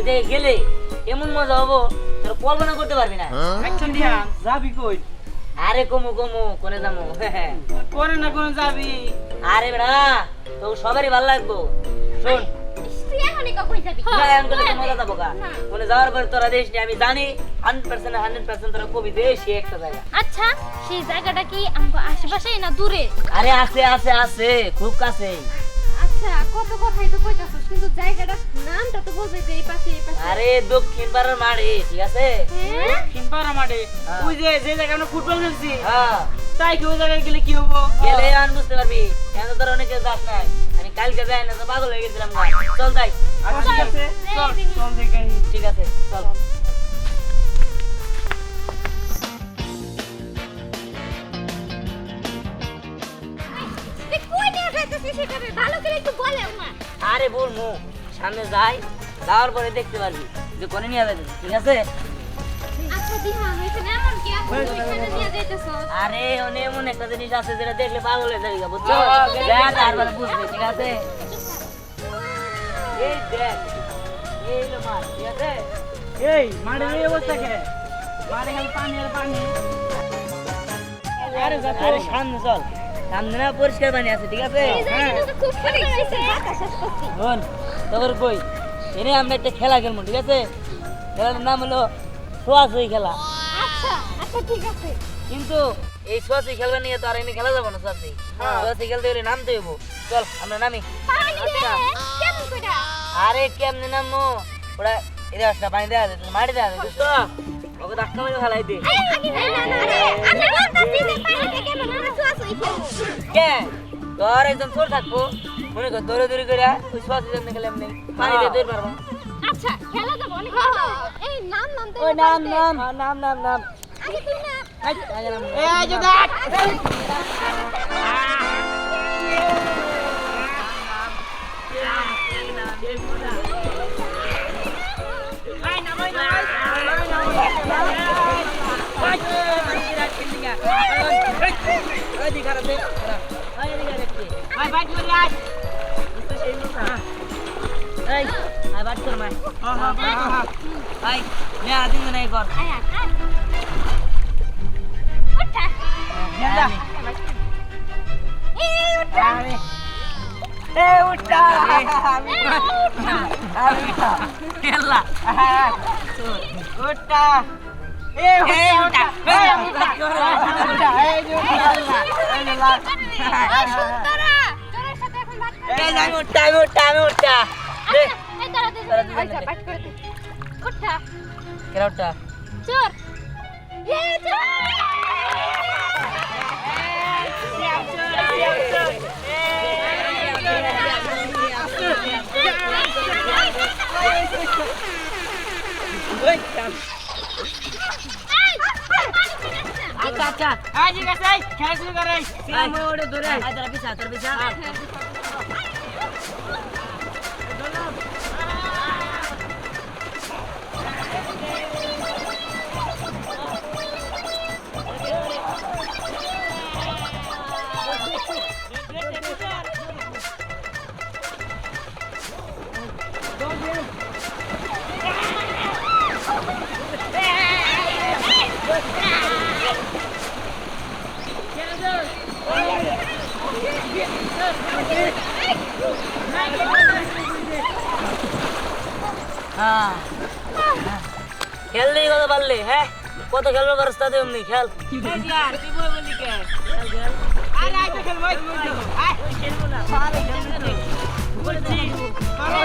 জায়গায় গেলে এমন মজা হবো তোর কল্পনা করতে পারবি না। আচ্ছা দিয়া যাবি কই? আরে কমু কোনে যাবো কোনে না কোনে যাবি? আরে বেড়া তো সবারই ভালো লাগবো। শোন তুই এখনই কই যাবি? এখন করলে তো মজা যাবো গা। কোনে যাওয়ার পরে তোরা দেশ নি আমি জানি 100% তোরা কবি দেশি একটা জায়গা। আচ্ছা সেই জায়গাটা কি আমগো আশেপাশেই না দূরে? আরে আছে খুব কাছে। আচ্ছা কত কথাই তো কইতাছস কিন্তু জায়গাটার নামটা তো বলবে যে এই পাশে। আরে দক্ষিণ পাড়ার মাঠে, ঠিক আছে? হ্যাঁ কিনপাড়া মাঠে ওই যে জায়গায় আমরা ফুটবল খেলছি হ্যাঁ তাই কি ওই জায়গায় গেলে কি হবো? গেলে আন বুঝতে পারবি। কেন তোর অনেকে যাস নাই, আমি কালকে যাই না তো পাগল হয়ে গেছিলাম গা। চল যাই। আচ্ছা ঠিক আছে চল চল দেখে আসি। ঠিক আছে চল। তুই কই নিয়ে যাইতেছিস সেখানে ভালো করে একটু বলে না। আরে বলমু সামনে যাই, যাওয়ার পরে দেখতে পারবি যে কোনে নিয়ে যাবে, ঠিক আছে? আচ্ছা দিহা এখানে এমন কি আপনি ওইখানে নিয়ে যাইতেছস? আরে ওনে এমন একটা জিনিস আছে যেটা দেখলে পাগল হয়ে যাবি গা, বুঝছো? হ্যাঁ, যা তারপরে বুঝবি, ঠিক আছে? এই দেখ, এই হলো মাঠ, ঠিক আছে? এই মাঠের এই অবস্থা কে? মাঠে খালি পানি আর পানি। আরে যা তো। আরে সামনে চল, সামনে না পরিষ্কার পানি আছে, ঠিক আছে? এই জায়গাটা তো খুব সুন্দর হইছে বাতাস আসছে। শোন তোর কই এনে আমরা একটা খেলা খেলবো, ঠিক আছে? খেলার নাম হলো ছোঁয়াছুঁই খেলা। আচ্ছা আচ্ছা ঠিক আছে। কিন্তু এই ছোঁয়াছুঁই খেলবা নিয়ে তো আর এমনি খেলা যাবো না। ছোঁয়াছুঁই খেলতে গেলে নামতে হইব। চল আমরা নামি। পানিতে কেমন কইরা? আরে কেমনে নামবো, ওরা এদের একটা পানি দেওয়া যায়, মাটি দেওয়া যায়, বুঝছো? ওকে ধাক্কা মেরে ফেলাই দে। আরে আমি বলতাছি যে পানিতে কেমন আমরা ছুঁয়াছুঁই খেলবো। কে তোর একজন চোর থাকবো, মনে কর দৌড়ে দৌড়ে করে ওই ছোঁয়াছুঁই জন্য খেলে এমনি পানি দিয়ে দৌড় পারবো। আচ্ছা খেলা যাবো অনেক মজা। এই নাম তো ওই নাম আগে তুই না আগে নাম। এই যে দেখ। এই নামাই ভাই ভাই চলে আয়। এই আই বাট কর মাই। হ্যাঁ আই নে আদিন নাই কর। আয়া ওঠা যা। এই ওঠা আরে এ উঠা আমি খেলা ওটা এ ওটা ওটা এই যে এই সুন্দরা তোর সাথে এখন বাদ কর। এই আমি উঠা দে এই দাঁড়া তোরা দে দুজন আচ্ছা দে। বাদ করে দে ওঠা কেরা উঠা চোর এই চোর আচ্ছা আচ্ছা এই ঠিক আছে খেলা শুরু করে আমি ওরে ধরে আই তোরা পিছা তোর পিছা হ্যাঁ খেললি কত পারলি? হ্যাঁ কত খেলবো ব্যবস্থা দে অমনি খেল। আরে আইতে খেলবো আয় খেলবো না আরে খেলবো না বলছি আরে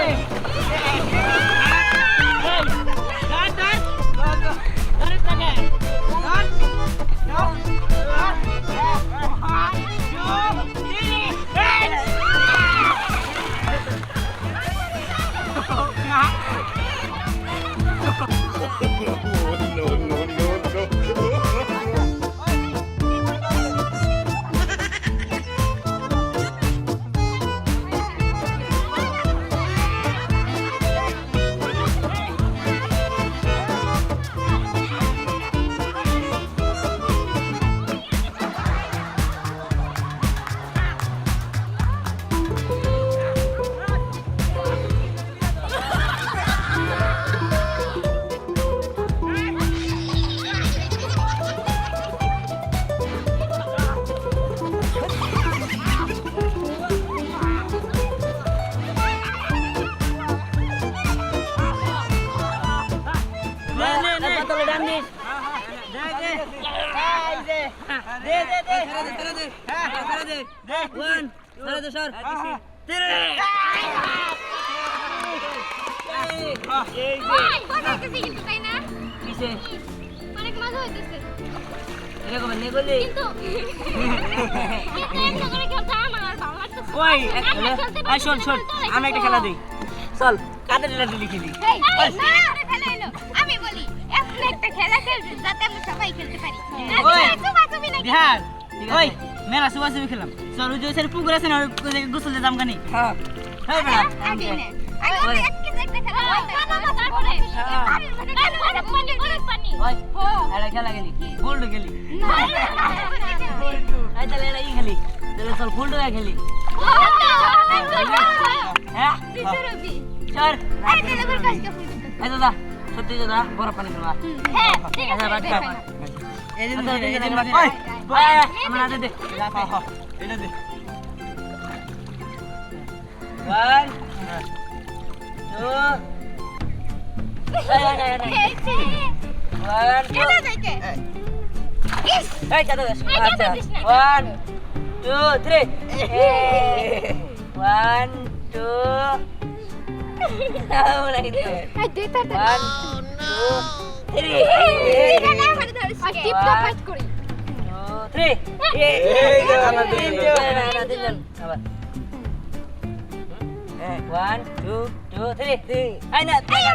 দে দে দে সারা দে হ্যাঁ সারা দে দে 1 সারা দে সর 3 এই ওই বাজাইতেছি কিন্তু তাই না কিসে অনেক মজা হইতেছে এরকম নে বলি কিন্তু একটা করে খেলতে আমার আর ভালো লাগতেছে ওই আই শোন শোন আমি একটা খেলা দেই চল কাদের ডিলা খেলি এই না খেলা এলো আমি বলি একটা খেলা খেলবি যাতে আমরা সবাই খেলতে পারি ওই। চুপা চুপি না বিহার ওই মেলা সুবা সুবি খেলাম চল ওই যে সের পুকুর আছে না ওই গোসল দিতাম কানি হ্যাঁ হ্যাঁ বেড়া আগে নে আগে একটা খেলা না তারপরে পানি ওই আরে খেলা গেলি গোল্ড গেলি আই তাহলে এরা ই খেলি তাহলে চল ফুল ডোয়া খেলি হ্যাঁ চল এই দাদা সত্যি দাদা বড় পানি খেলবা আচ্ছা বাদ খা এদিন এদিন বাদ ওই ওই আমার হাতে দে এটা দে 1 2 এই 1 2 1 2 3 1 2 lagi deh 1 2 3 1 2 3 ayo nak tega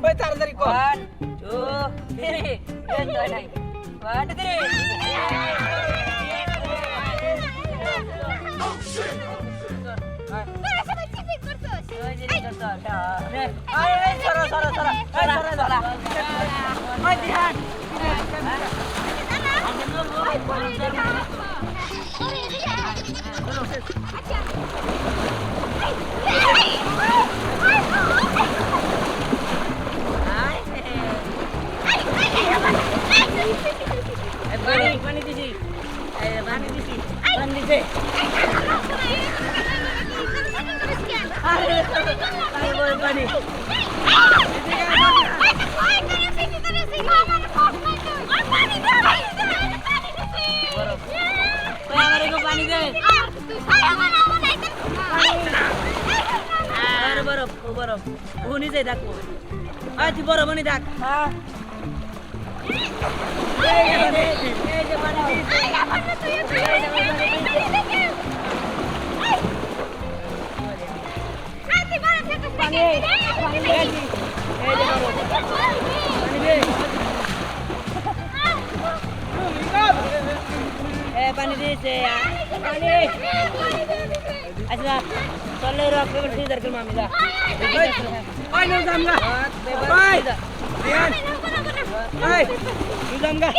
ওই তাড়াতাড়ি কর 1 2 3 1 সরা সরা সরা সরা সরা ওই Bihar Pani disi. Pani disi. Pani disi. Ayo, pani. Hamaरे को पानी दे अरे बरफ ऊनी से देखो आज बरफ नहीं देख हां ये पानी दे पानी दे से पानी अच्छा चले रख पेपर सीधर कर मामी दा ওই নো জামগা ওই বিহার ওই নো জামগা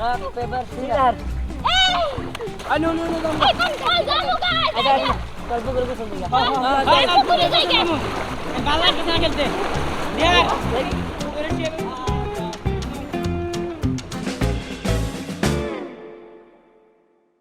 रख पेपर सीधर ওই নো নো নো জামগা अच्छा चल बुकर को सुन दिया ওই বালা খেলতে বিহার